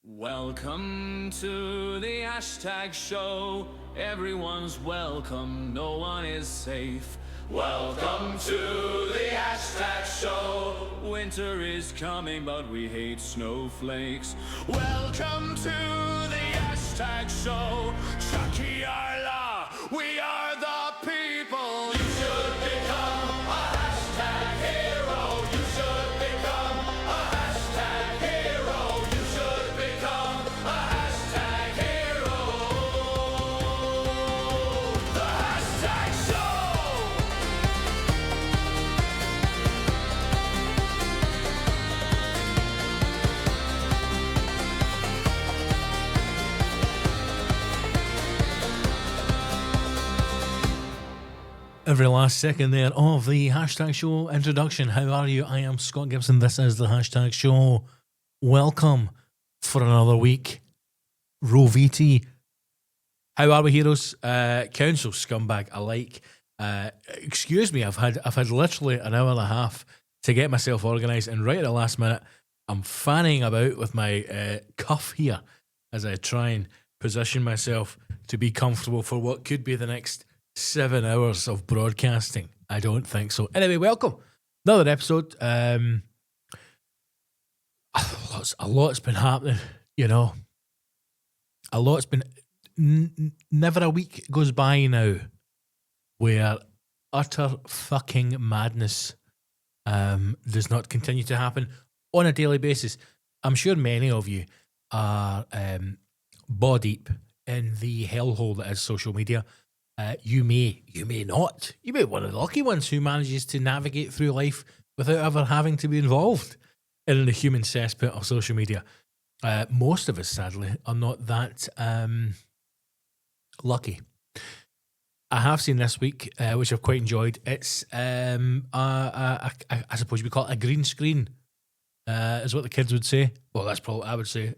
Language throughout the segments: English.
Welcome to the hashtag show. Everyone's welcome, no one is safe. Welcome to the hashtag show. Winter is coming, but we hate snowflakes. Welcome to the hashtag show. Chucky Arla, we are the people. You should become a hashtag hero. You should become a hashtag hero. You should become a hashtag hero. The hashtag show. Every last second there of the hashtag show introduction. How are you? I am Scott Gibson. This is the hashtag show. Welcome for another week. Roviti. How are we, heroes? Council scumbag alike. Excuse me, I've had literally an hour and a half to get myself organised, and right at the last minute, I'm fanning about with my cuff here as I try and position myself to be comfortable for what could be the next 7 hours of broadcasting. I don't think so. Anyway, welcome. Another episode. A lot's been happening, you know. A lot's been... never a week goes by now where utter fucking madness does not continue to happen on a daily basis. I'm sure many of you are ball deep in the hellhole that is social media. You may not. You may be one of the lucky ones who manages to navigate through life without ever having to be involved in the human cesspit of social media. Most of us, sadly, are not that lucky. I have seen this week, which I've quite enjoyed. It's, I suppose you would call it a green screen, is what the kids would say. Well, that's probably I would say,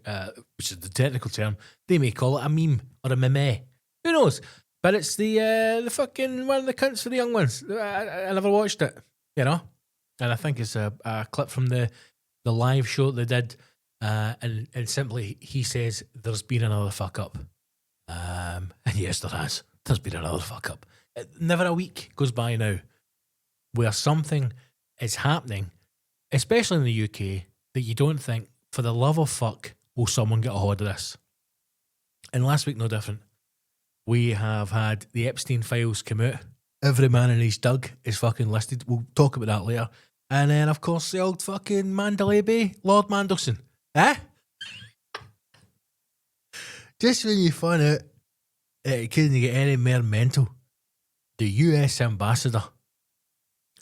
which is the technical term. They may call it a meme or a meme. Who knows? But it's the fucking one of the cunts for the young ones. I never watched it, you know? And I think it's a clip from the live show that they did. And simply, he says, there's been another fuck up. And yes, there has. There's been another fuck up. Never a week goes by now where something is happening, especially in the UK, that you don't think, for the love of fuck, will someone get a hold of this? And last week, no different. We have had the Epstein files come out. Every man in his Doug is fucking listed. We'll talk about that later. And then, of course, the old fucking Mandalay Bay, Lord Mandelson. Just when you find out it couldn't get any more mental, the US ambassador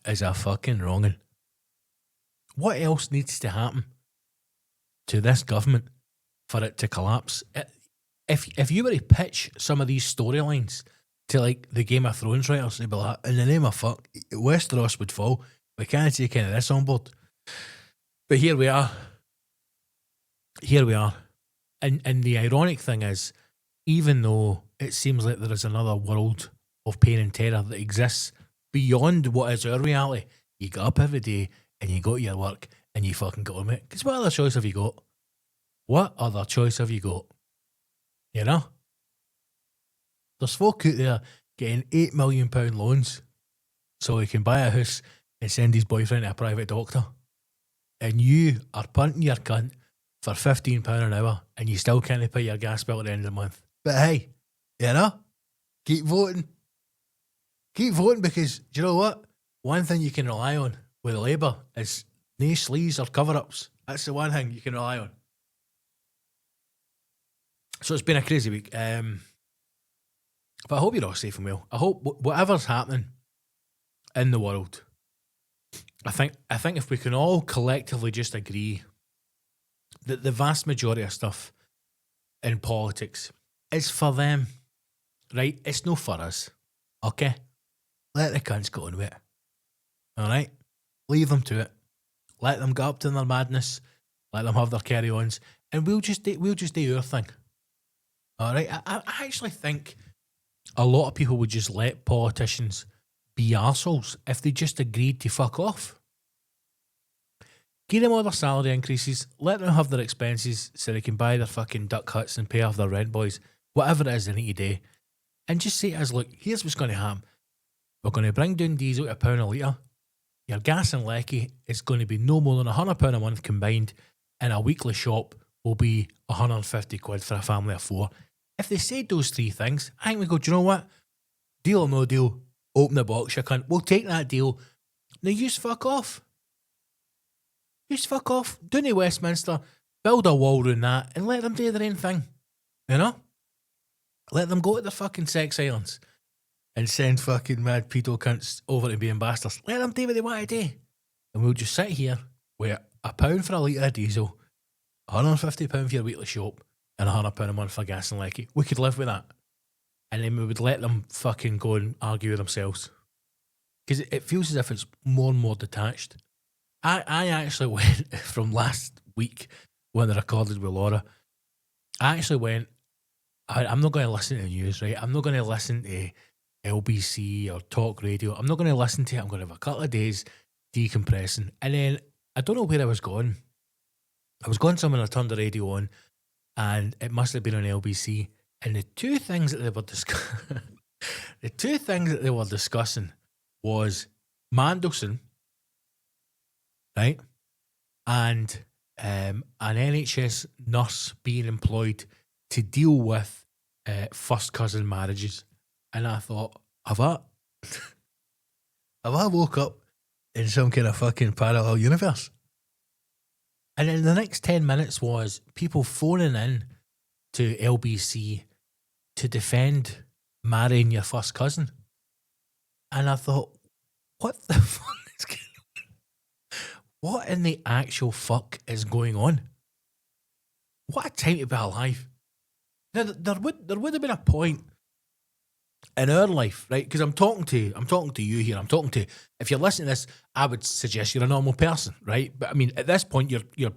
is a fucking wrongin'. What else needs to happen to this government for it to collapse? If you were to pitch some of these storylines to like the Game of Thrones writers, they'd be like, in the name of fuck, Westeros would fall. We can't take any of this on board. But here we are. Here we are. And the ironic thing is, even though it seems like there is another world of pain and terror that exists beyond what is our reality, you get up every day and you go to your work and you fucking go on it. Because what other choice have you got? What other choice have you got? You know? There's folk out there getting £8 million loans so he can buy a house and send his boyfriend to a private doctor. And you are punting your cunt for £15 an hour and you still can't pay your gas bill at the end of the month. But hey, you know? Keep voting. Keep voting because, do you know what? One thing you can rely on with Labour is no sleaze or cover-ups. That's the one thing you can rely on. So it's been a crazy week. But I hope you're all safe and well. I hope whatever's happening in the world, I think if we can all collectively just agree that the vast majority of stuff in politics is for them, right? It's no for us, okay? Let the cunts go on with it, all right? Leave them to it. Let them get up to their madness. Let them have their carry-ons, and we'll just do our thing. All right, I actually think a lot of people would just let politicians be arseholes if they just agreed to fuck off. Give them all their salary increases. Let them have their expenses so they can buy their fucking duck huts and pay off their rent, boys. Whatever it is they need to do. And just say to us, look, here's what's going to happen. We're going to bring down diesel to £1 a litre. Your gas and lecky is going to be no more than £100 a month combined, and a weekly shop will be 150 quid for a family of 4. If they said those 3 things, I think we go, do you know what? Deal or no deal, open the box, you cunt. We'll take that deal. Now you just fuck off. You just fuck off. Down to Westminster, build a wall around that, and let them do their own thing. You know? Let them go to the fucking sex islands and send fucking mad pedo cunts over to be ambassadors. Let them do what they want to do. And we'll just sit here with £1 for a litre of diesel, £150 for your weekly shop, and £100 a month for gas and lecky. We could live with that. And then we would let them fucking go and argue with themselves. Because it feels as if it's more and more detached. I actually went from last week when I recorded with Laura. I actually went, I'm not going to listen to the news, right? I'm not going to listen to LBC or talk radio. I'm not going to listen to it. I'm going to have a couple of days decompressing. And then I don't know where I was going. I was going somewhere and I turned the radio on and it must have been on LBC. And the two things that they were discussing was Mandelson, right? And an NHS nurse being employed to deal with first cousin marriages. And I thought, have I woke up in some kind of fucking parallel universe? And then the next 10 minutes was people phoning in to LBC to defend marrying your first cousin. And I thought, what the fuck is going on? What in the actual fuck is going on? What a time to be alive. Now, there would have been a point in our life, right? Because I'm talking to you here. If you're listening to this, I would suggest you're a normal person, right? But I mean, at this point, you're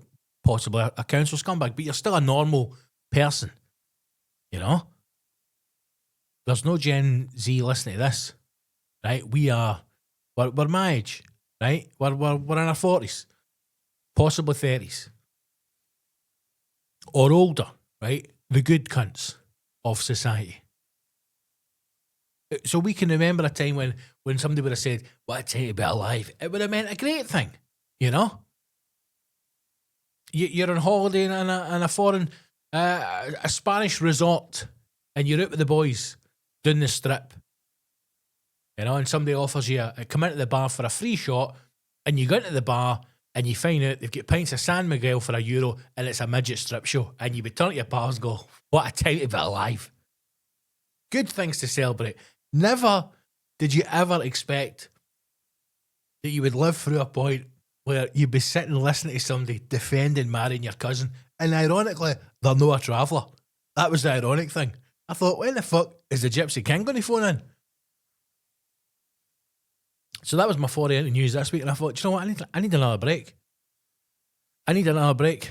possibly a council scumbag, but you're still a normal person, you know? There's no Gen Z listening to this, right? We're my age, right? We're in our 40s, possibly 30s, or older, right? The good cunts of society. So we can remember a time when somebody would have said, what a time to be alive. It would have meant a great thing, you know? You're on holiday in a foreign, a Spanish resort, and you're out with the boys doing the strip, you know, and somebody offers you come into the bar for a free shot, and you go into the bar and you find out they've got pints of San Miguel for €1 and it's a midget strip show, and you would turn to your pals and go, what a time to be alive. Good things to celebrate. Never did you ever expect that you would live through a point where you'd be sitting listening to somebody defending marrying your cousin, and ironically, they're not a traveller. That was the ironic thing. I thought, when the fuck is the Gypsy King going to phone in? So that was my foray into news this week, and I thought, do you know what, I need another break.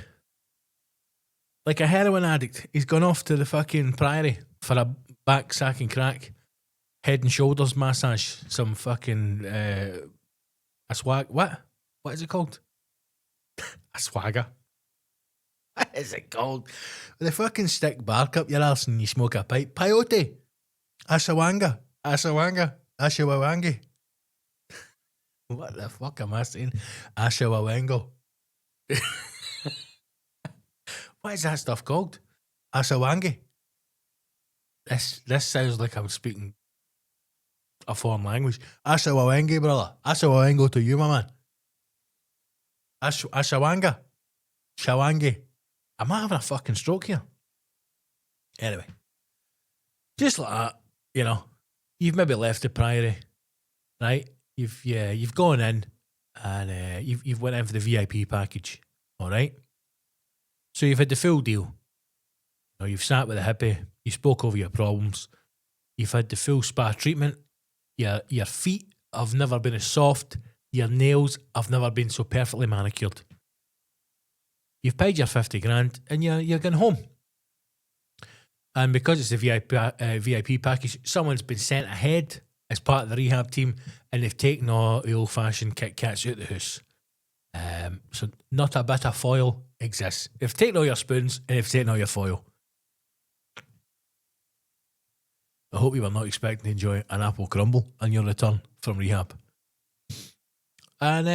Like a heroin addict, he's gone off to the fucking Priory for a back sacking crack, head and shoulders massage, some fucking a swag. What is it called? A swagger. What is it called? They fucking stick bark up your arse and you smoke a pipe. Peyote. Ashawanga. Ashawawangi. What the fuck am I saying? Ashawawango. What is that stuff called? Ashawangi. This sounds like I'm speaking a foreign language. Ashawawangi, brother. Ashawawango to you, my man. Ashawanga. Shawangi. Am I having a fucking stroke here? Anyway. Just like that, you know. You've maybe left the Priory, right? You've gone in and you've went in for the VIP package, all right? So you've had the full deal. You know, you've sat with a hippie, you spoke over your problems, you've had the full spa treatment, your feet have never been as soft, your nails have never been so perfectly manicured. You've paid your 50 grand and you're going home. And because it's a VIP package, someone's been sent ahead as part of the rehab team, and they've taken all the old-fashioned Kit Kats out the house. So not a bit of foil exists. If you've taken all your spoons and if you've taken all your foil. I hope you were not expecting to enjoy an apple crumble on your return from rehab. And,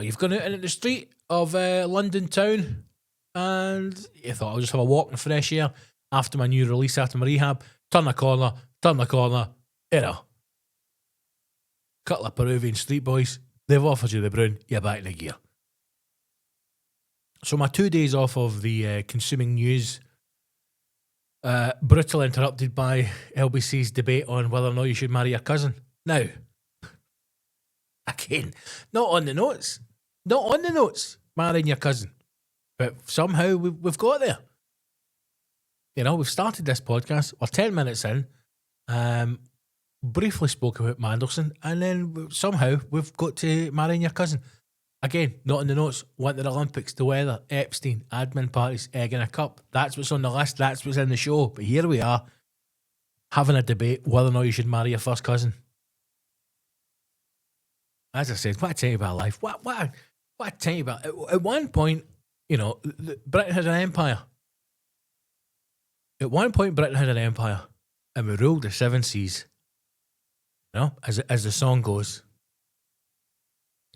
you've gone out into the street of London town and you thought, I'll just have a walk in the fresh air after my new release, after my rehab. Turn the corner, couple of Peruvian street boys, they've offered you the brown, you're back in the gear. So my 2 days off of the consuming news, brutally interrupted by LBC's debate on whether or not you should marry your cousin. Now, again, not on the notes, marrying your cousin. But somehow we've got there. We've started this podcast, we're 10 minutes in, briefly spoke about Mandelson, and then somehow we've got to marrying your cousin. Again, not in the notes. Winter Olympics, the weather, Epstein, admin parties, egg in a cup. That's what's on the list. That's what's in the show. But here we are, having a debate whether or not you should marry your first cousin. As I said, what a time about life. What a time about. At one point, Britain had an empire. At one point, Britain had an empire, and we ruled the seven seas. As the song goes.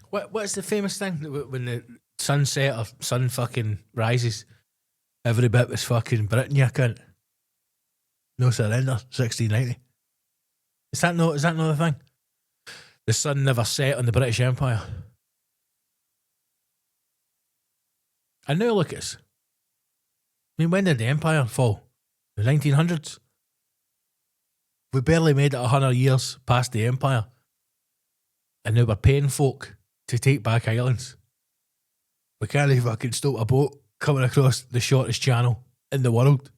What's the famous thing when the sun set or sun fucking rises? Every bit was fucking Britain, you cunt. No surrender, 1690. Is that not the thing? The sun never set on the British Empire. And now look at us. I mean, when did the empire fall? The 1900s? We barely made it 100 years past the empire. And now we're paying folk to take back islands. We can't even fucking stop a boat coming across the shortest channel in the world.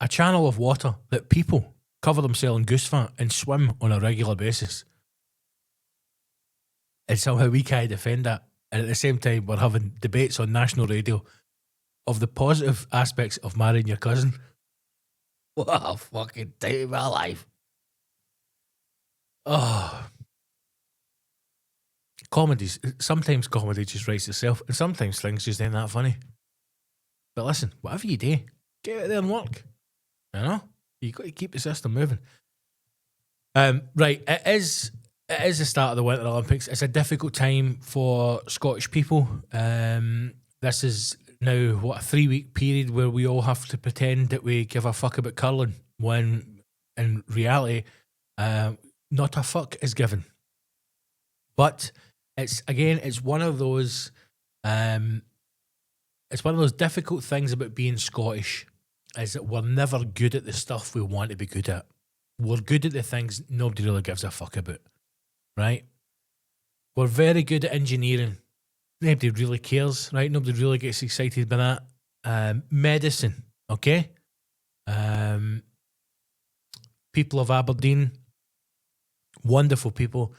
A channel of water that people cover themselves in goose fat and swim on a regular basis. And somehow we can't defend that. And at the same time, we're having debates on national radio of the positive aspects of marrying your cousin. What a fucking time of my life. Oh. Sometimes comedy just writes itself, and sometimes things just ain't that funny. But listen, whatever you do, get out there and work. You've got to keep the system moving. Right, it is the start of the Winter Olympics. It's a difficult time for Scottish people. This is now, a 3-week period where we all have to pretend that we give a fuck about curling, when in reality, not a fuck is given. But it's one of those difficult things about being Scottish, is that we're never good at the stuff we want to be good at. We're good at the things nobody really gives a fuck about, right? We're very good at engineering. Nobody really cares, right? Nobody really gets excited by that. Medicine, okay? People of Aberdeen, wonderful people,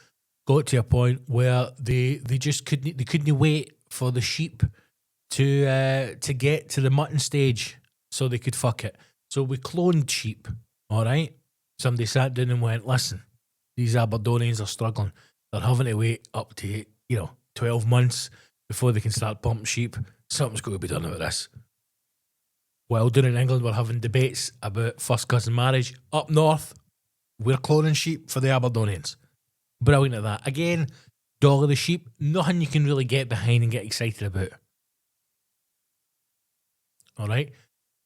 got to a point where they just couldn't wait for the sheep to get to the mutton stage so they could fuck it. So we cloned sheep, all right? Somebody sat down and went, listen, these Aberdonians are struggling. They're having to wait up to, 12 months before they can start pumping sheep. Something's got to be done about this. While down in England, we're having debates about first cousin marriage. Up north, we're cloning sheep for the Aberdonians. Brilliant at that. Again, Dolly the sheep, nothing you can really get behind and get excited about. All right?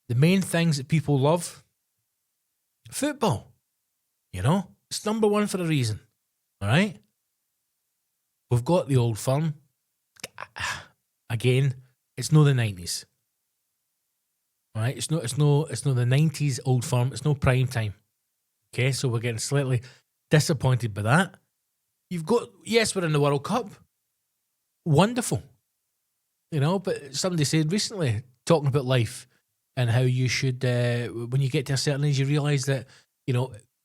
The main things that people love, football. It's number one for a reason. All right? We've got the Old Firm. Again, it's not the 90s. All right? It's not the 90s Old Firm. It's no prime time. Okay, so we're getting slightly disappointed by that. Yes, we're in the World Cup. Wonderful. But somebody said recently, talking about life and how you should, when you get to a certain age, you realise that,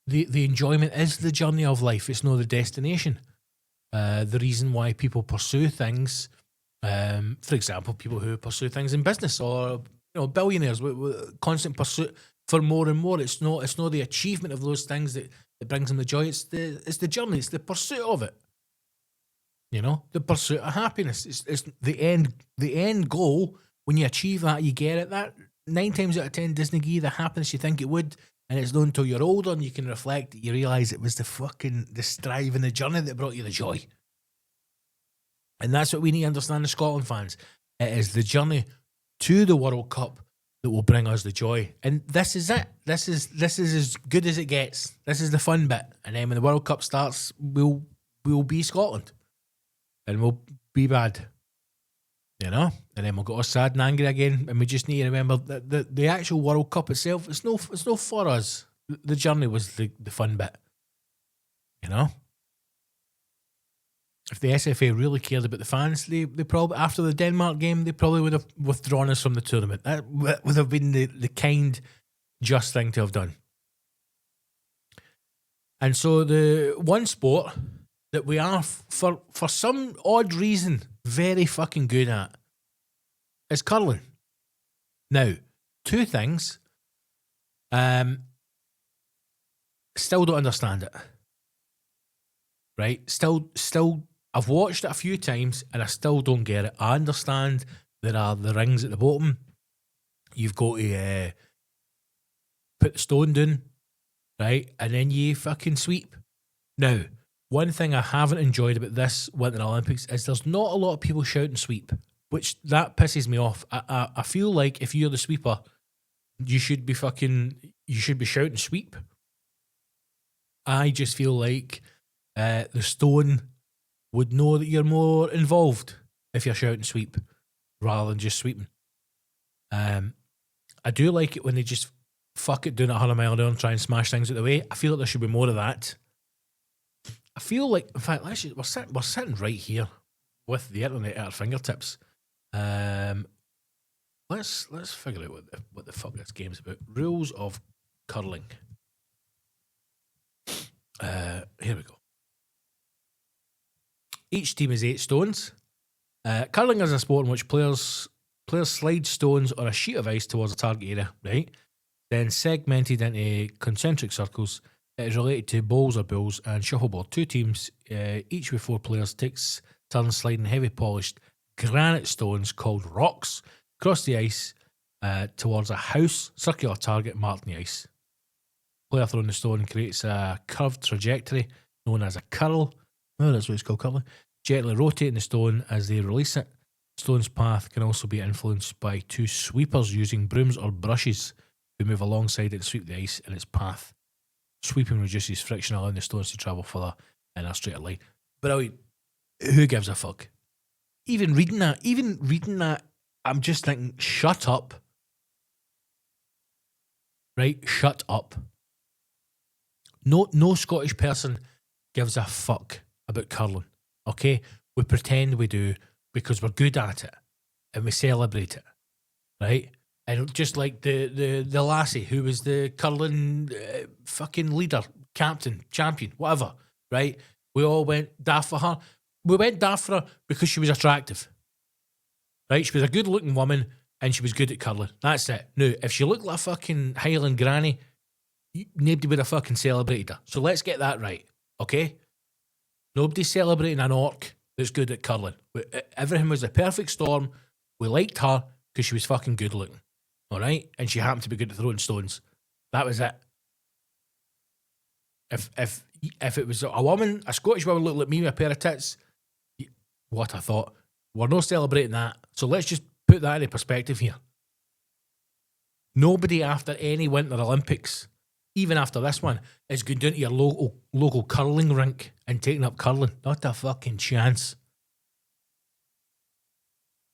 the enjoyment is the journey of life. It's not the destination. The reason why people pursue things, for example, people who pursue things in business or, billionaires with constant pursuit for more and more. It's not the achievement of those things that brings them the joy. It's the journey. It's the pursuit of it. You know, the pursuit of happiness. It's the end goal. When you achieve that, you get it. That 9 times out of 10 doesn't give you the happiness you think it would. And it's not until you're older and you can reflect that you realise it was the strive and the journey that brought you the joy. And that's what we need to understand as Scotland fans. It is the journey to the World Cup that will bring us the joy. And this is it. This is as good as it gets. This is the fun bit. And then when the World Cup starts, we'll be Scotland. And we'll be bad. You know? And then we'll get all sad and angry again. And we just need to remember that the actual World Cup itself, it's no for us. The journey was the fun bit. You know? If the SFA really cared about the fans, they probably, after the Denmark game, they probably would have withdrawn us from the tournament. That would have been the kind, just thing to have done. And so the one sport that we are, for some odd reason, very fucking good at is curling. Now, 2 things. Still don't understand it. Right? Still, I've watched it a few times and I still don't get it. I understand there are the rings at the bottom. You've got to put the stone down, right? And then you fucking sweep. Now, one thing I haven't enjoyed about this Winter Olympics is there's not a lot of people shouting sweep, which that pisses me off. I feel like if you're the sweeper, you should be shouting sweep. I just feel like the stone would know that you're more involved if you're shouting sweep rather than just sweeping. I do like it when they just fuck it down at 100 mile an hour and try and smash things out of the way. I feel like there should be more of that. I feel like, in fact, we're sitting right here with the internet at our fingertips. Let's figure out what the fuck this game's about. Rules of curling. Here we go. Each team is 8 stones. Curling is a sport in which players slide stones on a sheet of ice towards a target area, right? Then segmented into concentric circles. It is related to bowls or bills and shuffleboard. 2 teams, each with 4 players, takes turns sliding heavy polished granite stones called rocks across the ice towards a house circular target marked in the ice. Player throwing the stone creates a curved trajectory known as a curl. Oh, that's what it's called, curling. Gently rotating the stone as they release it. Stone's path can also be influenced by 2 sweepers using brooms or brushes who move alongside it and sweep the ice in its path. Sweeping reduces friction, allowing the stones to travel further in a straighter line. Brilliant. Who gives a fuck? Even reading that, I'm just thinking, shut up. Right? Shut up. No Scottish person gives a fuck about curling. Okay? We pretend we do because we're good at it and we celebrate it. Right? And just like the lassie who was the curling fucking leader, captain, champion, whatever, right? We all went daft for her. We went daft for her because she was attractive. Right? She was a good looking woman and she was good at curling. That's it. Now, if she looked like a fucking Highland granny, nobody would have fucking celebrated her. So let's get that right, okay? Nobody's celebrating an orc that's good at curling. Everything was a perfect storm. We liked her because she was fucking good looking. All right? And she happened to be good at throwing stones. That was it. If it was a woman, a Scottish woman looked like me with a pair of tits, what I thought. We're not celebrating that. So let's just put that into perspective here. Nobody after any Winter Olympics, even after this one, is going down to your local curling rink and taking up curling. Not a fucking chance.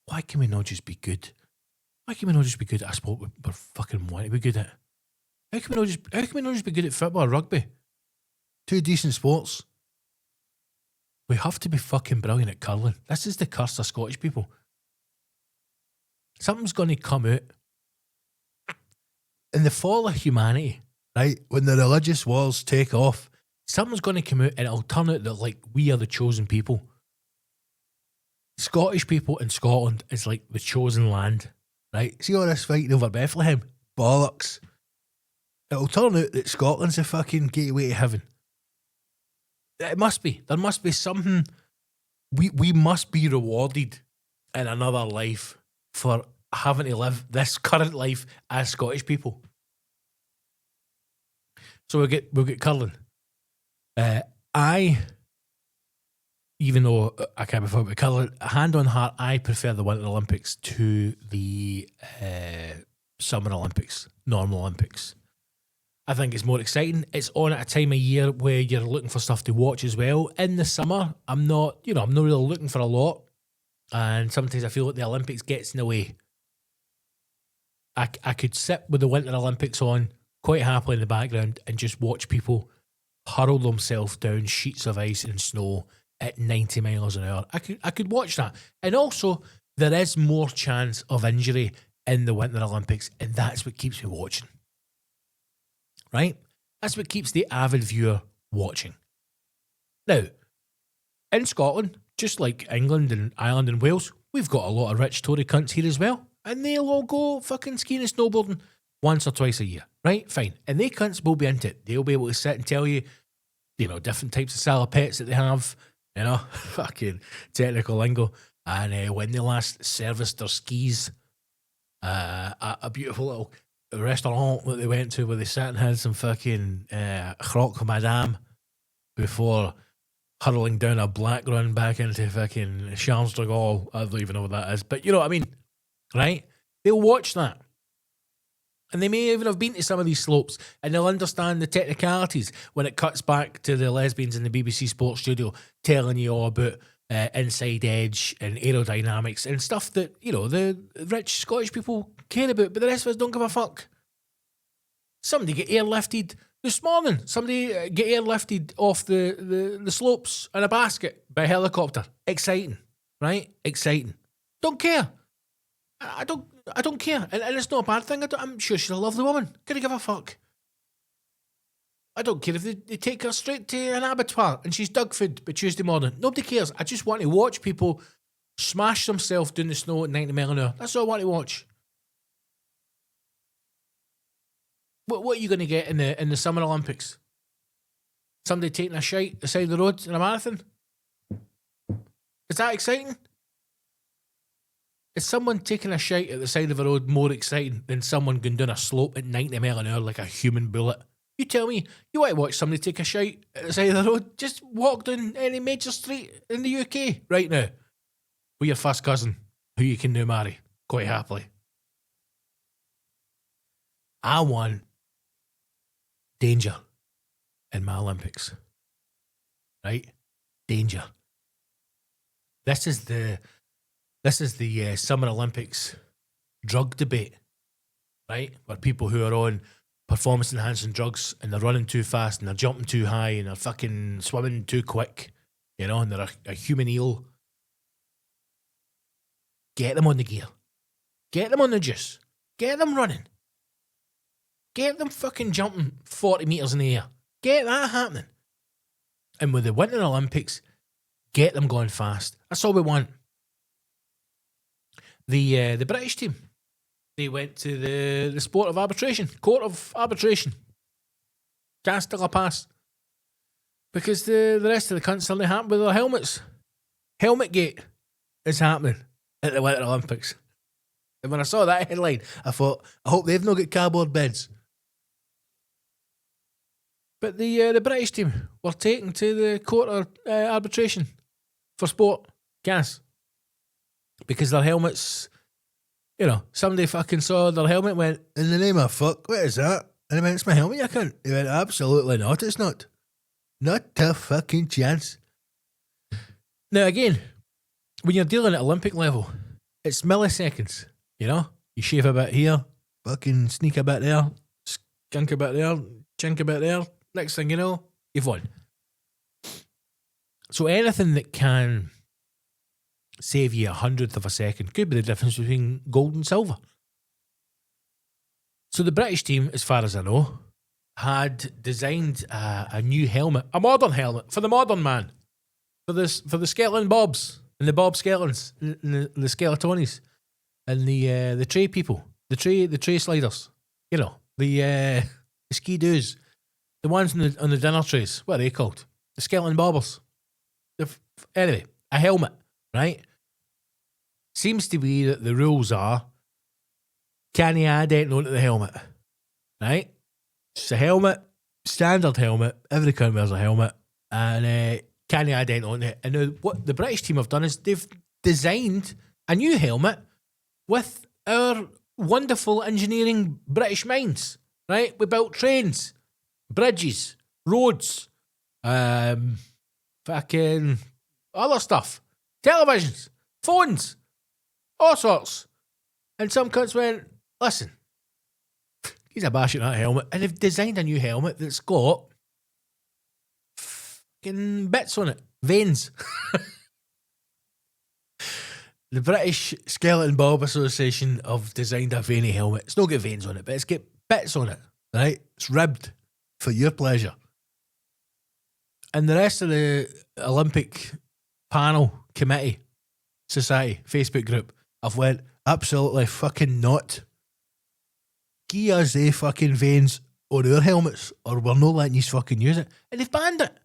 Why can we not just be good? Why can we not just be good at a sport we're fucking wanting to be good at? How can we not just be good at football or rugby? 2 decent sports. We have to be fucking brilliant at curling. This is the curse of Scottish people. Something's going to come out in the fall of humanity, right? When the religious wars take off, something's going to come out and it'll turn out that like we are the chosen people. Scottish people in Scotland is like the chosen land, right? See all this fighting over Bethlehem? Bollocks. It'll turn out that Scotland's the fucking gateway to heaven. It must be. There must be something we must be rewarded in another life for having to live this current life as Scottish people. So we'll get curling. Even though I can't be fucked with curling, hand on heart, I prefer the Winter Olympics to the Summer Olympics, normal Olympics. I think it's more exciting. It's on at a time of year where you're looking for stuff to watch as well. In the summer, I'm not really looking for a lot. And sometimes I feel like the Olympics gets in the way. I could sit with the Winter Olympics on quite happily in the background and just watch people hurl themselves down sheets of ice and snow at 90 miles an hour. I could watch that. And also, there is more chance of injury in the Winter Olympics, and that's what keeps me watching. Right? That's what keeps the avid viewer watching. Now, in Scotland, just like England and Ireland and Wales, we've got a lot of rich Tory cunts here as well. And they'll all go fucking skiing and snowboarding once or twice a year. Right? Fine. And they cunts will be into it. They'll be able to sit and tell you, different types of salopettes that they have, fucking technical lingo. And when they last serviced their skis at a beautiful little restaurant that they went to where they sat and had some fucking croque madame before hurling down a black run back into fucking Charles de Gaulle. I don't even know what that is, but you know what I mean, right? They'll watch that. And they may even have been to some of these slopes and they'll understand the technicalities when it cuts back to the lesbians in the BBC Sports Studio telling you all about inside edge and aerodynamics and stuff that, the rich Scottish people care about, but the rest of us don't give a fuck. Somebody get airlifted this morning. Somebody get airlifted off the slopes in a basket by helicopter. Exciting, right? Exciting. Don't care. I don't care. And it's not a bad thing. I'm sure she's a lovely woman. Couldn't give a fuck. I don't care if they take her straight to an abattoir and she's dug food by Tuesday morning. Nobody cares. I just want to watch people smash themselves down the snow at 90 miles an hour. That's all I want to watch. What are you going to get in the Summer Olympics? Somebody taking a shite at the side of the road in a marathon? Is that exciting? Is someone taking a shite at the side of a road more exciting than someone going down a slope at 90 miles an hour like a human bullet? You tell me, you want to watch somebody take a shite at the side of the road? Just walk down any major street in the UK right now with your first cousin, who you can now marry quite happily. I want danger in my Olympics. Right? Danger. This is the Summer Olympics drug debate, right? Where people who are on performance-enhancing drugs and they're running too fast and they're jumping too high and they're fucking swimming too quick, and they're a human eel. Get them on the gear. Get them on the juice. Get them running. Get them fucking jumping 40 metres in the air. Get that happening. And with the Winter Olympics, get them going fast. That's all we want. The British team, they went to the court of arbitration. Can't still a pass. Because the rest of the cunts suddenly happened with their helmets. Helmet gate is happening at the Winter Olympics. And when I saw that headline, I thought, I hope they've not got cardboard beds. But the British team were taken to the court of arbitration for sport, gas. Because their helmets, somebody fucking saw their helmet and went, in the name of fuck, what is that? And I went, it's my helmet, you cunt. He went, absolutely not, it's not. Not a fucking chance. Now again, when you're dealing at Olympic level, it's milliseconds, You shave a bit here, fucking sneak a bit there, skunk a bit there, chink a bit there. Next thing you know, you've won. So anything that can save you 100th of a second could be the difference between gold and silver. So the British team, as far as I know, had designed a new helmet, a modern helmet for the modern man, for the skeleton bobs and the bob skeletons, and the skeletonis, and the tray people, the tray sliders, the ski doos, the ones on the dinner trays. What are they called? The skeleton bobbers. Anyway, a helmet, right? Seems to be that the rules are, can you add anything onto the helmet, right? It's a helmet, standard helmet, every cunt wears a helmet, and can you add anything onto it? And now what the British team have done is they've designed a new helmet with our wonderful engineering British minds, right? We built trains, bridges, roads, fucking other stuff, televisions, phones, all sorts. And some cunts went, listen, he's a bash at that helmet. And they've designed a new helmet that's got fucking bits on it, veins. The British Skeleton Bob Association have designed a veiny helmet. It's not got veins on it, but it's got bits on it, right? It's ribbed for your pleasure. And the rest of the Olympic panel, committee, society, Facebook group, have went, absolutely fucking not. Give us the fucking veins on our helmets or we're not letting you fucking use it. And they've banned it.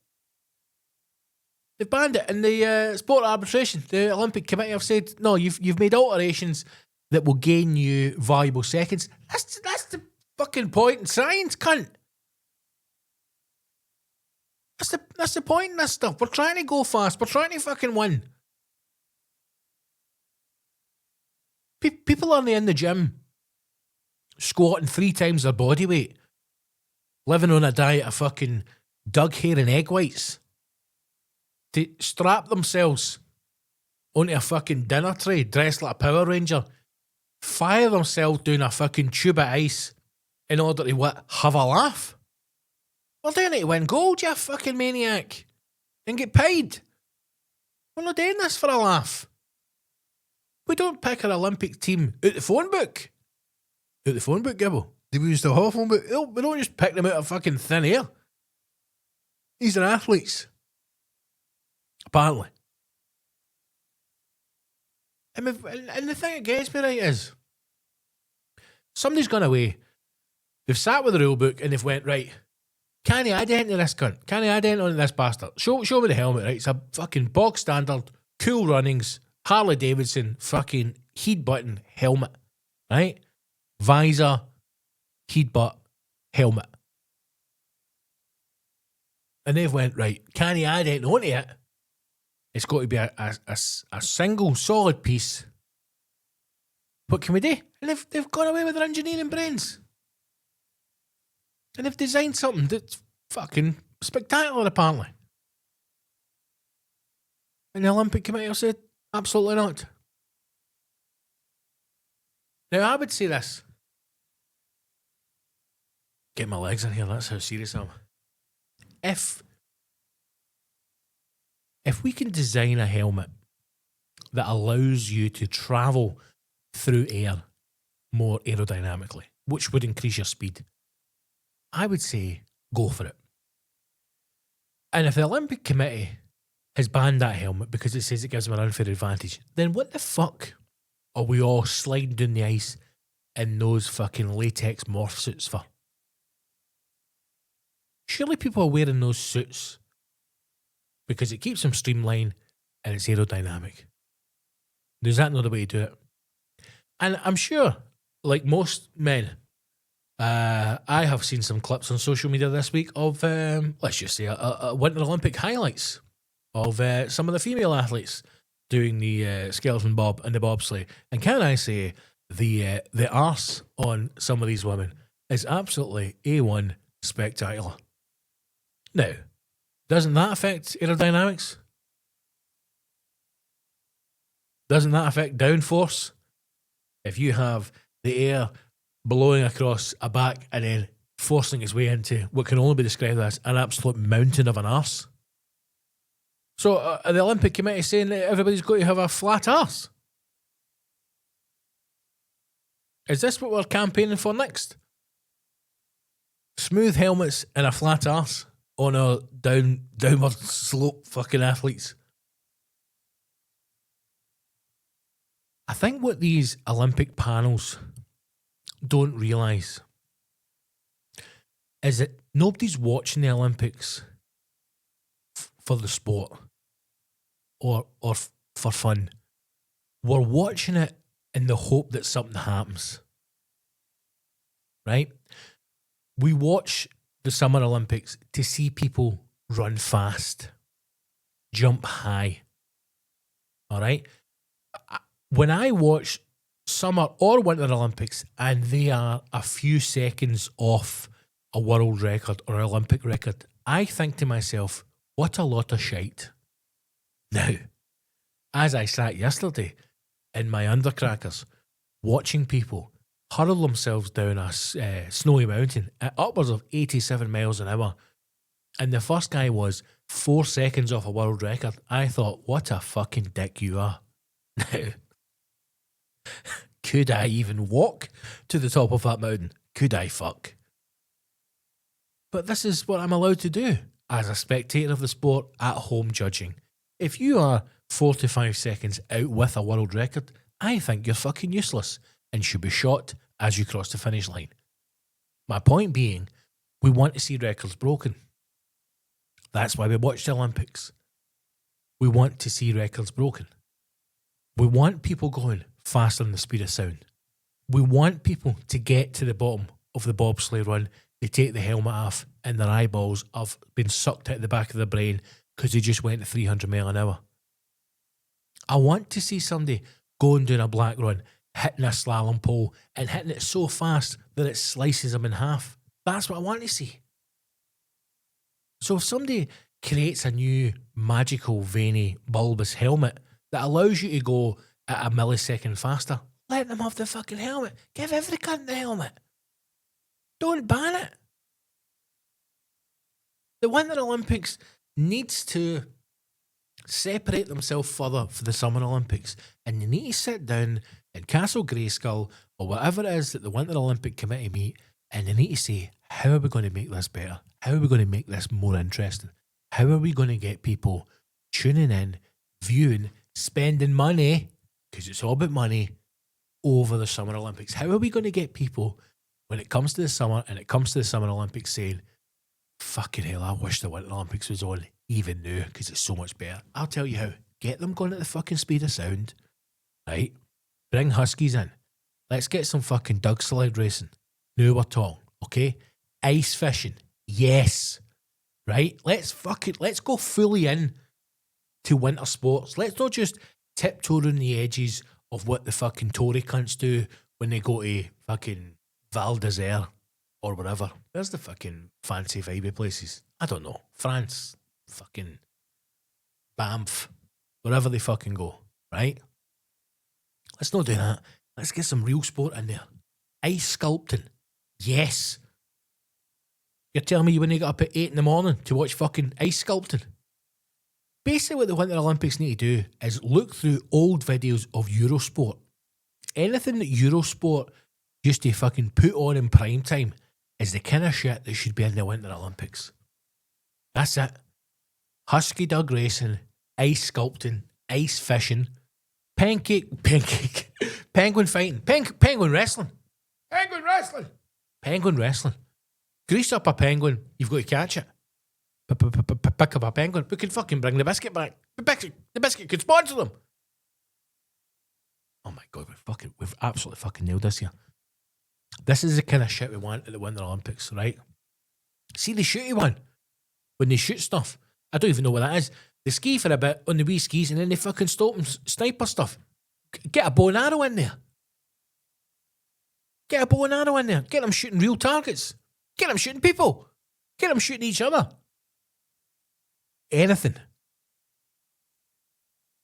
They've banned it. And the sport arbitration, the Olympic committee have said, no, you've made alterations that will gain you valuable seconds. That's the fucking point in science, cunt. That's the point in this stuff. We're trying to go fast. We're trying to fucking win. People are in the gym squatting 3 times their body weight, living on a diet of fucking dug hair and egg whites, to strap themselves onto a fucking dinner tray dressed like a Power Ranger, fire themselves down a fucking tube of ice in order to what? Have a laugh? We're doing it to win gold, you fucking maniac, and get paid. We're not doing this for a laugh. We don't pick our Olympic team out the phone book. Out the phone book, Gibble. Do we use the whole phone book? No, we don't just pick them out of fucking thin air. These are athletes. Apparently. And the thing that gets me right is, somebody's gone away. They've sat with the rule book and they've went, right, can you add anything to this cunt? Can you add anything onto this bastard? Show me the helmet, right? It's a fucking bog standard, cool runnings, Harley Davidson, fucking heat button helmet, right? Visor, heat butt, helmet. And they've went, right, can you add anything onto it? It's got to be a single solid piece. What can we do? And they've gone away with their engineering brains. And they've designed something that's fucking spectacular, apparently. And the Olympic Committee have said, absolutely not. Now, I would say this. Get my legs in here, that's how serious I am. If we can design a helmet that allows you to travel through air more aerodynamically, which would increase your speed, I would say go for it. And if the Olympic Committee has banned that helmet because it says it gives them an unfair advantage, then what the fuck are we all sliding down the ice in those fucking latex morph suits for? Surely people are wearing those suits because it keeps them streamlined and it's aerodynamic. Is that not the way to do it? And I'm sure, like most men, I have seen some clips on social media this week of, let's just say, a Winter Olympic highlights of some of the female athletes doing the skeleton bob and the bobsleigh. And can I say, the arse on some of these women is absolutely A1 spectacular. Now, doesn't that affect aerodynamics? Doesn't that affect downforce? If you have the air blowing across a back and then forcing its way into what can only be described as an absolute mountain of an arse. So are the Olympic Committee saying that everybody's got to have a flat arse? Is this what we're campaigning for next? Smooth helmets and a flat arse on our downward slope fucking athletes. I think what these Olympic panels don't realise is that nobody's watching the Olympics for the sport. or for fun. We're watching it in the hope that something happens. Right? We watch the Summer Olympics to see people run fast, jump high. All right? When I watch Summer or Winter Olympics and they are a few seconds off a world record or Olympic record, I think to myself, what a lot of shite. Now, as I sat yesterday in my undercrackers, watching people hurl themselves down a snowy mountain at upwards of 87 miles an hour, and the first guy was 4 seconds off a world record, I thought, what a fucking dick you are. Now, could I even walk to the top of that mountain? Could I fuck? But this is what I'm allowed to do as a spectator of the sport at home judging. If you are 45 seconds out with a world record, I think you're fucking useless and should be shot as you cross the finish line. My point being, we want to see records broken. That's why we watch the Olympics. We want to see records broken. We want people going faster than the speed of sound. We want people to get to the bottom of the bobsleigh run, they take the helmet off and their eyeballs have been sucked out the back of their brain because they just went at 300 mile an hour. I want to see somebody going down a black run, hitting a slalom pole and hitting it so fast that it slices them in half. That's what I want to see. So if somebody creates a new magical, veiny, bulbous helmet that allows you to go at a millisecond faster, let them have the fucking helmet. Give every cunt the helmet. Don't ban it. The Winter Olympics needs to separate themselves further for the Summer Olympics, and they need to sit down in Castle Grayskull or whatever it is that the Winter Olympic Committee meet, and they need to say, how are we going to make this better? How are we going to make this more interesting? How are we going to get people tuning in, viewing, spending money, because it's all about money, over the Summer Olympics? How are we going to get people, when it comes to the summer and it comes to the Summer Olympics, saying, fucking hell, I wish the Winter Olympics was on even now because it's so much better? I'll tell you how. Get them going at the fucking speed of sound, right? Bring huskies in. Let's get some fucking dug sled racing. Now we're talking, okay? Ice fishing. Yes. Right? Let's go fully in to winter sports. Let's not just tiptoe around the edges of what the fucking Tory cunts do when they go to fucking Val d'Isère or whatever. There's the fucking fancy vibey places. I don't know. France. Fucking Banff. Wherever they fucking go. Right? Let's not do that. Let's get some real sport in there. Ice sculpting. Yes. You're telling me you wouldn't get up at 8 in the morning to watch fucking ice sculpting? Basically what the Winter Olympics need to do is look through old videos of Eurosport. Anything that Eurosport used to fucking put on in prime time is the kind of shit that should be in the Winter Olympics. That's it. Husky dug racing, ice sculpting, ice fishing, penguin fighting, penguin wrestling. Penguin wrestling. Grease up a penguin, you've got to catch it. Pick up a penguin. We can fucking bring the biscuit back. The biscuit could sponsor them. Oh my God, we've absolutely fucking nailed this here. This is the kind of shit we want at the Winter Olympics, right? See the shooty one? When they shoot stuff. I don't even know what that is. They ski for a bit on the wee skis and then they fucking stop and sniper stuff. Get a bow and arrow in there. Get them shooting real targets. Get them shooting people. Get them shooting each other. Anything.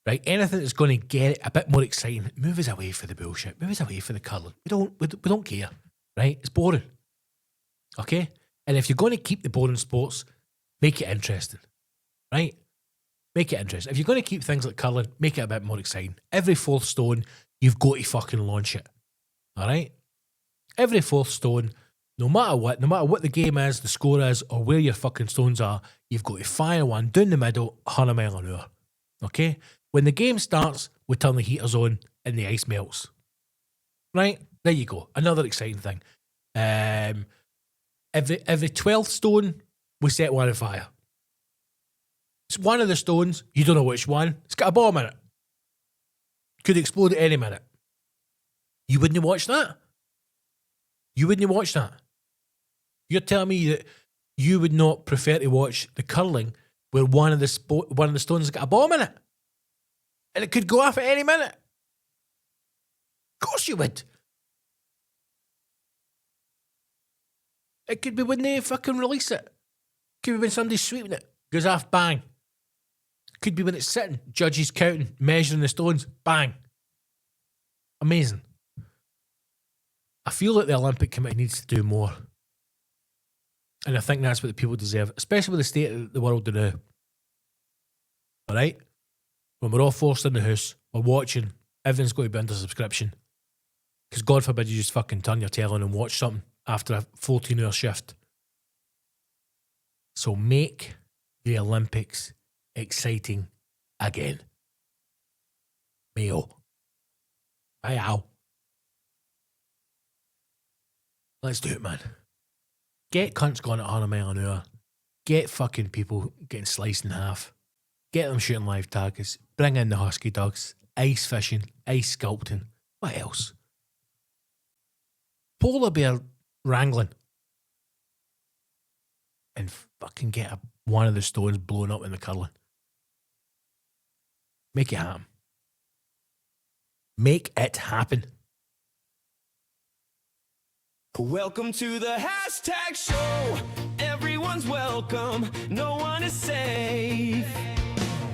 Right? Anything that's going to get it a bit more exciting. Move us away for the bullshit. Move us away for the curling. We don't care. Right? It's boring. Okay? And if you're going to keep the boring sports, make it interesting. Right? Make it interesting. If you're going to keep things like curling, make it a bit more exciting. Every fourth stone, you've got to fucking launch it. Alright? Every fourth stone, no matter what the game is, the score is, or where your fucking stones are, you've got to fire one down the middle, 100 mile an hour. Okay? When the game starts, we turn the heaters on and the ice melts. Right? There you go. Another exciting thing. Every 12th stone, we set one on fire. It's one of the stones. You don't know which one. It's got a bomb in it. Could explode at any minute. You wouldn't watch that? You wouldn't watch that? You're telling me that you would not prefer to watch the curling where one of the stones has got a bomb in it? And it could go off at any minute? Of course you would. It could be when they fucking release it. Could be when somebody's sweeping it. Goes off, bang. Could be when it's sitting. Judges counting, measuring the stones, bang. Amazing. I feel like the Olympic Committee needs to do more. And I think that's what the people deserve, especially with the state of the world today. Alright? When we're all forced in the house, we're watching, everything's going to be under subscription. Because God forbid you just fucking turn your tail on and watch something after a 14-hour shift. So make the Olympics exciting again. Mayo. Aye. Let's do it, man. Get cunts going at 100 mile an hour. Get fucking people getting sliced in half. Get them shooting live targets. Bring in the husky dogs. Ice fishing. Ice sculpting. What else? Polar bear wrangling. And fucking get one of the stones blown up in the curling. Make it happen. Make it happen. Welcome to the HashTag show. Everyone's welcome. No one is safe.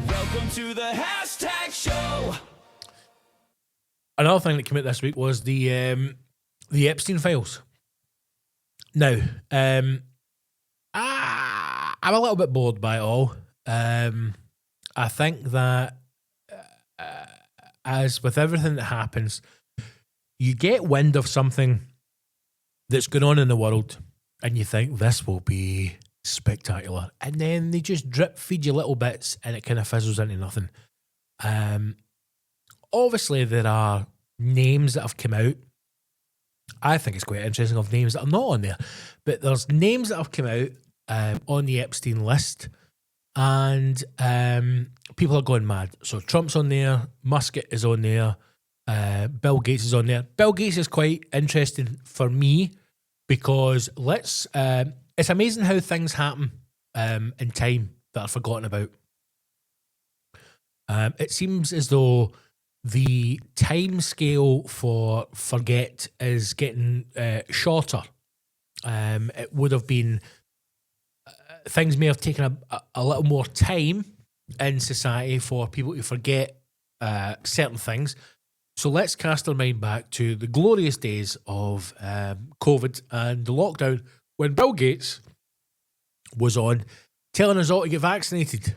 Welcome to the HashTag show. Another thing that came out this week was the Epstein files. Now, I'm a little bit bored by it all. I think that as with everything that happens, you get wind of something that's going on in the world and you think this will be spectacular, and then they just drip feed you little bits and it kind of fizzles into nothing. Obviously there are names that have come out. I think it's quite interesting of names that are not on there, but there's names that have come out on the Epstein list, and people are going mad. So Trump's on there, Musk is on there, Bill Gates is on there. Bill Gates is quite interesting for me because it's amazing how things happen in time that are forgotten about. It seems as though the time scale for forget is getting shorter. It would have been things may have taken a little more time in society for people to forget certain things. So let's cast our mind back to the glorious days of COVID and the lockdown when Bill Gates was on telling us all to get vaccinated.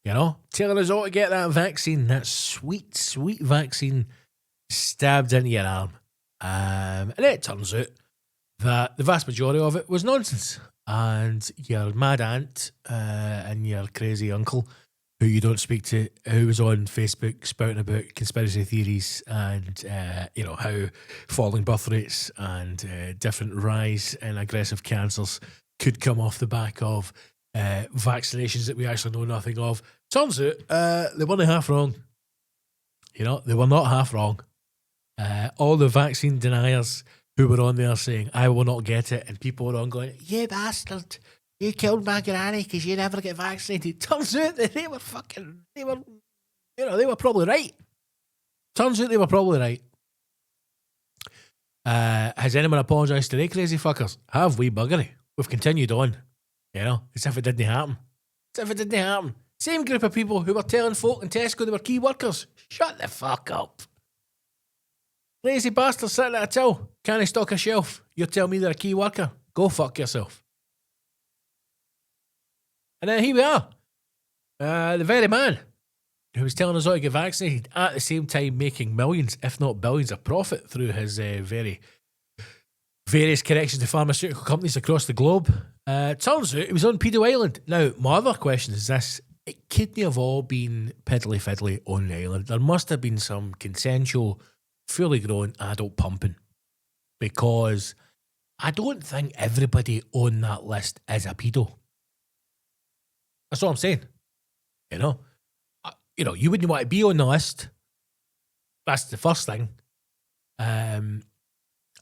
You know, telling us all to get that vaccine, that sweet, sweet vaccine stabbed into your arm. And it turns out that the vast majority of it was nonsense. And your mad aunt and your crazy uncle, who you don't speak to, who was on Facebook spouting about conspiracy theories and, how falling birth rates and different rise in aggressive cancers could come off the back of vaccinations that we actually know nothing of. Turns out they weren't half wrong. You know, they were not half wrong. All the vaccine deniers who were on there saying, I will not get it, and people were on going, you bastard, you killed my granny because you never get vaccinated. Turns out that they were probably right. Turns out they were probably right. Has anyone apologised to the crazy fuckers? Have we, buggery? We've continued on, as if it didn't happen. As if it didn't happen. Same group of people who were telling folk in Tesco they were key workers. Shut the fuck up. Lazy bastard sitting at a till. Can't stock a shelf. You're telling me they're a key worker? Go fuck yourself. And then here we are. The very man who was telling us all to get vaccinated at the same time making millions, if not billions, of profit through his very various connections to pharmaceutical companies across the globe. Turns out he was on Pedo Island. Now, my other question is this. It couldn't have all been piddly-fiddly on the island. There must have been some consensual, fully grown adult pumping. Because I don't think everybody on that list is a pedo. That's all I'm saying. You know? You wouldn't want to be on the list. That's the first thing. And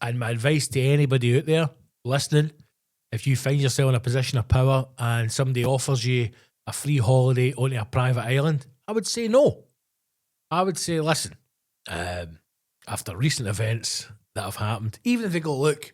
my advice to anybody out there listening, if you find yourself in a position of power and somebody offers you a free holiday onto a private island, I would say no. I would say, listen, after recent events that have happened, even if they go, look,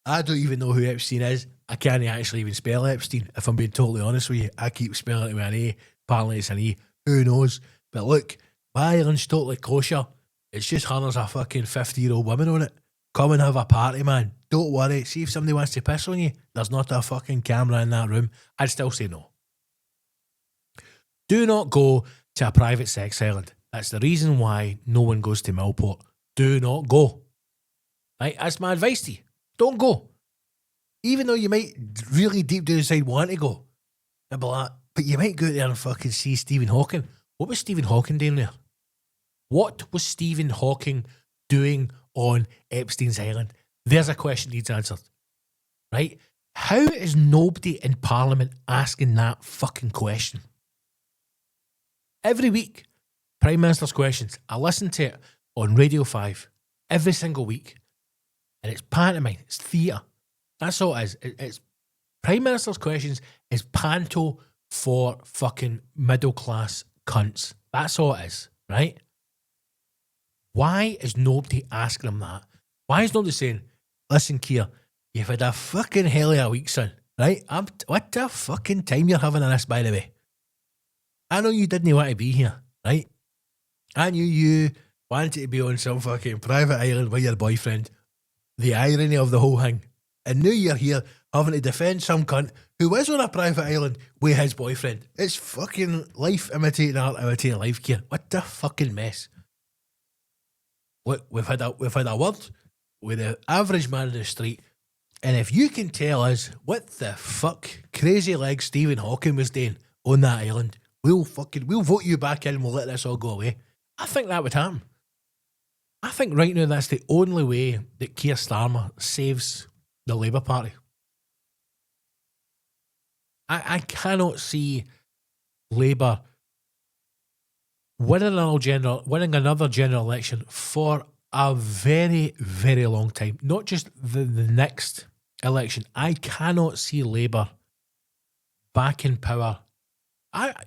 I don't even know who Epstein is. I can't actually even spell Epstein. If I'm being totally honest with you, I keep spelling it with an A. Apparently it's an E. Who knows? But look, my island's totally kosher. It's just her, there's a fucking 50-year-old woman on it. Come and have a party, man. Don't worry. See if somebody wants to piss on you. There's not a fucking camera in that room. I'd still say no. Do not go to a private sex island. That's the reason why no one goes to Millport. Do not go. Right? That's my advice to you. Don't go. Even though you might really deep down inside want to go. But you might go there and fucking see Stephen Hawking. What was Stephen Hawking doing there? What was Stephen Hawking doing on Epstein's Island? There's a question needs answered. Right? How is nobody in Parliament asking that fucking question? Every week, Prime Minister's Questions. I listen to it on Radio 5 every single week. And it's pantomime. It's theatre. That's all it is. It's Prime Minister's Questions is panto for fucking middle class cunts. That's all it is, right? Why is nobody asking them that? Why is nobody saying, listen, Keir, you've had a fucking hell of a week, son, right? What the fucking time you're having on this, by the way? I know you didn't want to be here, right? I knew you wanted to be on some fucking private island with your boyfriend. The irony of the whole thing. And now you're here having to defend some cunt who was on a private island with his boyfriend. It's fucking life imitating art, imitating life, Keir. What the fucking mess? Look, we've had a word with the average man in the street, and if you can tell us what the fuck crazy leg Stephen Hawking was doing on that island, we'll vote you back in and we'll let this all go away. I think that would happen. I think right now that's the only way that Keir Starmer saves the Labour Party. I cannot see Labour winning another general election for a very, very long time. Not just the next election. I cannot see Labour back in power.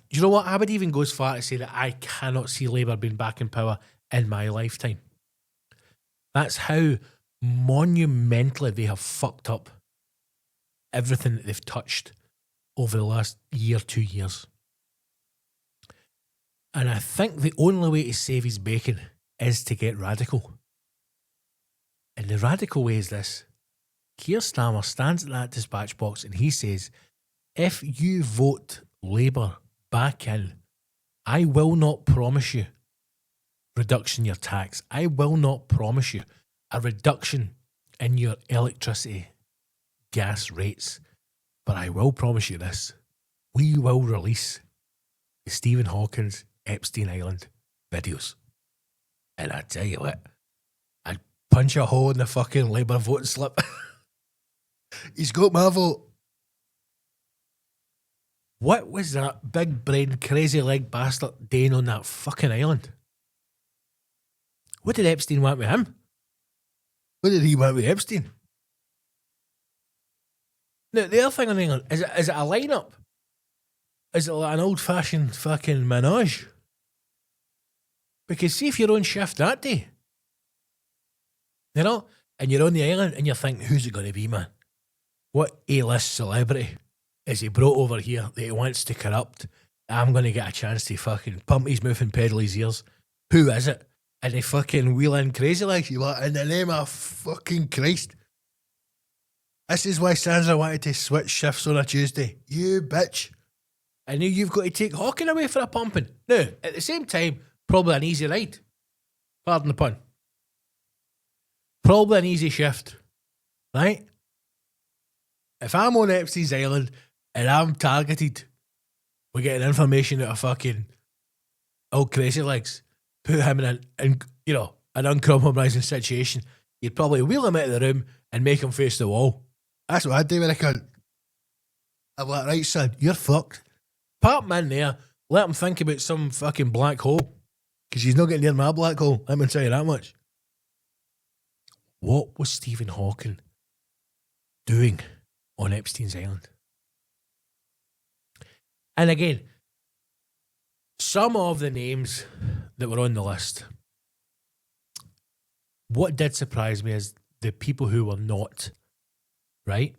You know what? I would even go as far to say that I cannot see Labour being back in power in my lifetime. That's how monumentally they have fucked up everything that they've touched over the last year, 2 years. And I think the only way to save his bacon is to get radical. And the radical way is this. Keir Starmer stands at that dispatch box and he says, if you vote Labour back in, I will not promise you reduction in your tax. I will not promise you a reduction in your electricity, gas rates. But I will promise you this. We will release the Stephen Hawking's Epstein Island videos. And I tell you what, I'd punch a hole in the fucking Labour voting slip. He's got my vote. What was that big brain, crazy leg bastard doing on that fucking island? What did Epstein want with him? What did he want with Epstein? Now, the other thing on England, is it a lineup? Is it like an old-fashioned fucking menage? Because see if you're on shift that day, you know, and you're on the island and you're thinking, who's it going to be, man? What A-list celebrity is he brought over here that he wants to corrupt? I'm going to get a chance to fucking pump his mouth and pedal his ears. Who is it? And they fucking wheel in crazy like you are, in the name of fucking Christ. This is why Sandra wanted to switch shifts on a Tuesday. You bitch. And now you've got to take Hawking away for a pumping. Now, at the same time, probably an easy ride. Pardon the pun. Probably an easy shift. Right? If I'm on Epstein's Island and I'm targeted, we're getting information out of fucking old crazy legs, put him in an uncompromising situation, you'd probably wheel him out of the room and make him face the wall. That's what I'd do with a cunt. I'm like, right, son, you're fucked. Pop him in there, Let him think about some fucking black hole. Because he's not getting near my black hole. I'm going to tell you that much. What was Stephen Hawking doing on Epstein's Island? And again, some of the names that were on the list, what did surprise me is the people who were not, right?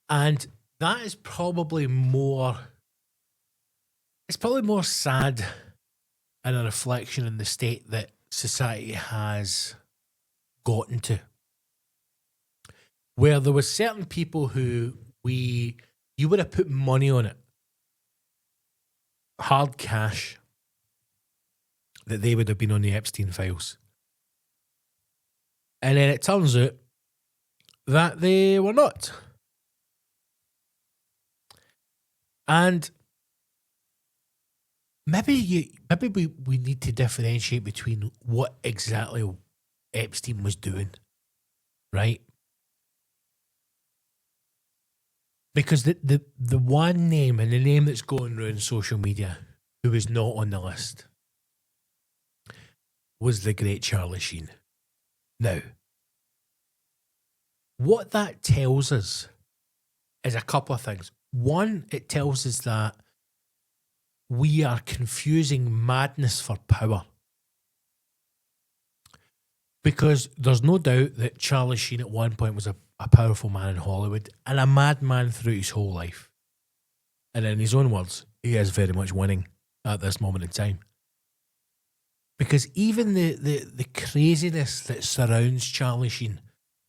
And that is probably more, it's probably more sad and a reflection in the state that society has gotten to. Where there was certain people who you would have put money on it, hard cash, that they would have been on the Epstein files. And then it turns out that they were not. And maybe we need to differentiate between what exactly Epstein was doing, right? Because the one name and the name that's going around social media who was not on the list was the great Charlie Sheen. Now, what that tells us is a couple of things. One, it tells us that we are confusing madness for power. Because there's no doubt that Charlie Sheen at one point was a powerful man in Hollywood and a madman through his whole life. And in his own words, he is very much winning at this moment in time. Because even the craziness that surrounds Charlie Sheen,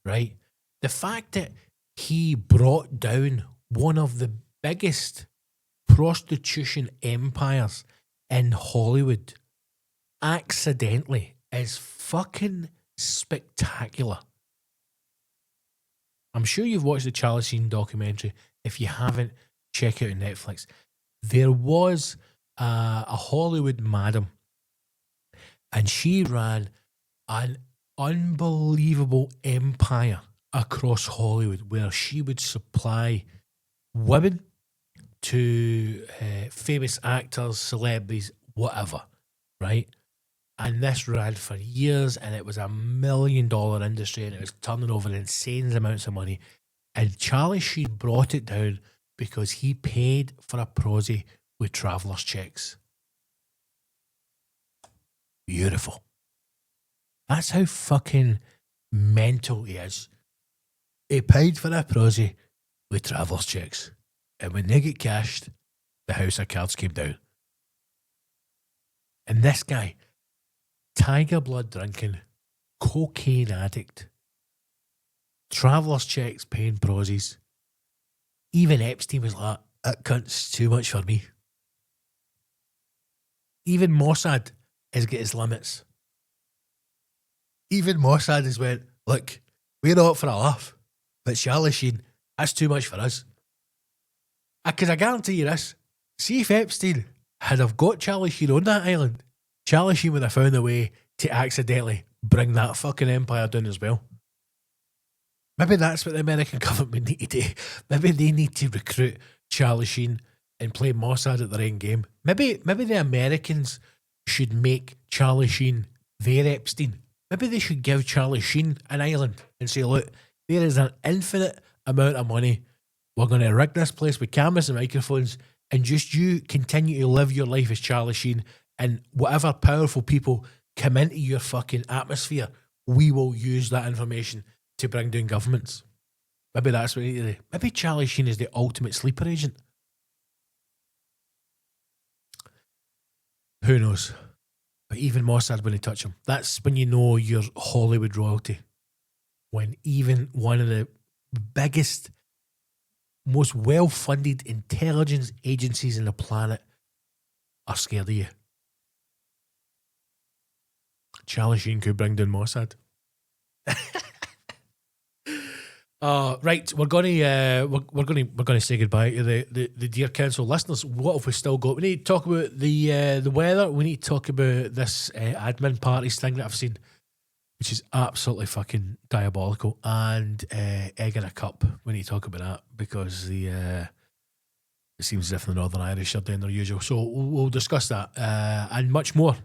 right? The fact that he brought down one of the biggest prostitution empires in Hollywood accidentally is fucking spectacular. I'm sure you've watched the Charlie Sheen documentary. If you haven't, check it out on Netflix. There was a Hollywood madam, and she ran an unbelievable empire across Hollywood where she would supply women to famous actors, celebrities, whatever, right? And this ran for years, and it was $1 million industry, and it was turning over insane amounts of money. And Charlie Sheen brought it down because he paid for a prosy with traveller's checks. Beautiful. That's how fucking mental he is. He paid for a prosy with traveller's checks. And when they get cashed, the house of cards came down. And this guy, tiger blood drinking, cocaine addict, traveller's checks paying prosies. Even Epstein was like, that cunt's too much for me. Even Mossad has got his limits. Even Mossad has went, look, we're not for a laugh, but Charlie Sheen, that's too much for us. Because I guarantee you this, see if Epstein had have got Charlie Sheen on that island, Charlie Sheen would have found a way to accidentally bring that fucking empire down as well. Maybe that's what the American government need to do. Maybe they need to recruit Charlie Sheen and play Mossad at their end game. Maybe the Americans should make Charlie Sheen their Epstein. Maybe they should give Charlie Sheen an island and say, look, there is an infinite amount of money. We're going to rig this place with cameras and microphones, and just you continue to live your life as Charlie Sheen, and whatever powerful people come into your fucking atmosphere, we will use that information to bring down governments. Maybe that's what we need to do. Maybe Charlie Sheen is the ultimate sleeper agent. Who knows? But even Mossad wouldn't touch him. That's when you know you're Hollywood royalty. When even one of the biggest, most well-funded intelligence agencies in the planet are scared of you. Charlie Sheen could bring down Mossad. Right, we're gonna say goodbye to the Dear Council listeners. What have we still got? We need to talk about the weather. We need to talk about this admin parties thing that I've seen, which is absolutely fucking diabolical. And egg in a cup. We need to talk about that because the it seems as if the Northern Irish are doing their usual. So we'll discuss that and much more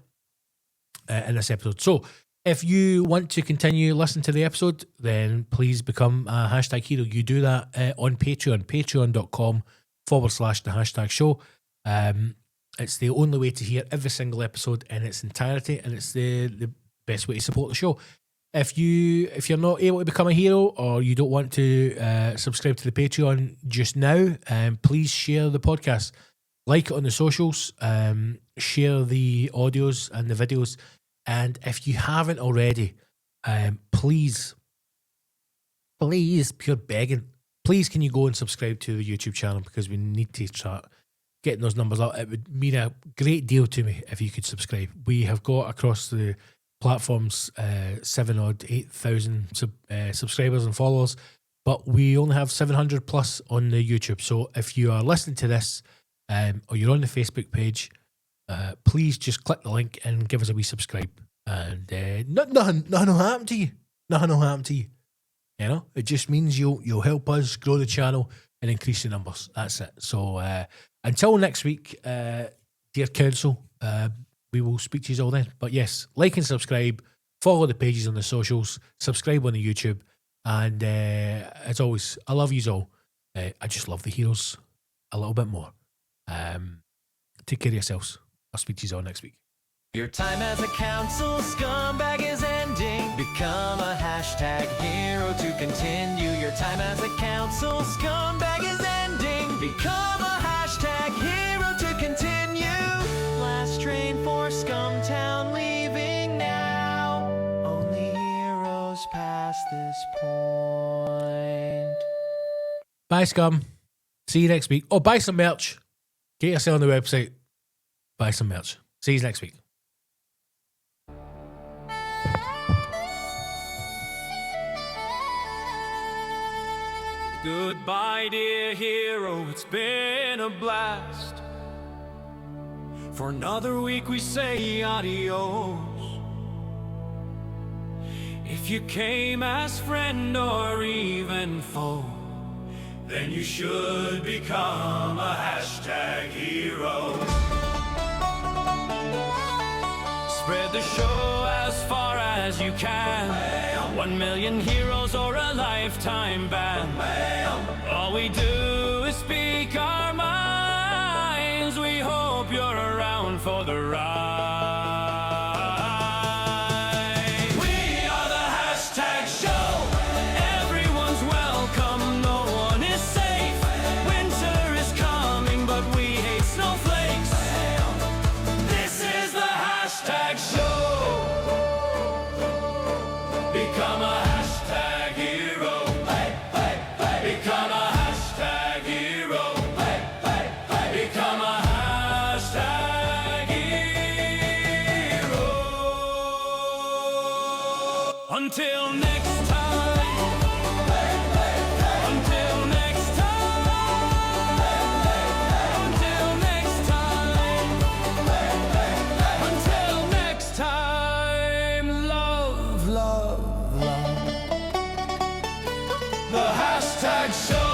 in this episode. So if you want to continue listening to the episode, then please become a hashtag hero. You do that on Patreon, patreon.com/the hashtag show. It's the only way to hear every single episode in its entirety, and it's the best way to support the show. If you're not able to become a hero, or you don't want to subscribe to the Patreon just now, please share the podcast, like it on the socials, share the audios and the videos, and if you haven't already, please, pure begging, please can you go and subscribe to the YouTube channel, because we need to start getting those numbers up. It would mean a great deal to me if you could subscribe. We have got across the platforms 8,000 subscribers and followers, but we only have 700 plus on the YouTube. So if you are listening to this or you're on the Facebook page, please just click the link and give us a wee subscribe, and nothing will happen to you. Nothing will happen to you. You know, it just means you'll help us grow the channel and increase the numbers. That's it. So until next week, dear council, we will speak to you all then. But yes, like and subscribe, follow the pages on the socials, subscribe on the YouTube, and as always, I love you all. I just love the heroes a little bit more. Take care of yourselves. I'll speak to you all next week. Your time as a council scumbag is ending. Become a hashtag hero to continue. Your time as a council scumbag is ending. Become a hashtag hero to continue. Last train for Scumtown leaving now. Only heroes past this point. Bye, scum. See you next week. Oh, buy some merch. Get yourself on the website. Buy some merch. See you next week. Goodbye, dear hero, it's been a blast. For another week we say adios. If you came as friend or even foe, then you should become a hashtag hero. Spread the show as far as you can. 1 million heroes or a lifetime ban. All we do is speak our minds. We hope you're around for the ride. We are the hashtag show. Everyone's welcome, no one is safe. Winter is coming, but we hate snowflakes. This is the hashtag show. Become a hashtag hero. Become a hashtag hero. Become a hashtag hero. Until next time. Until next time. Until next time. Until next time. Love, love, love. The hashtag show.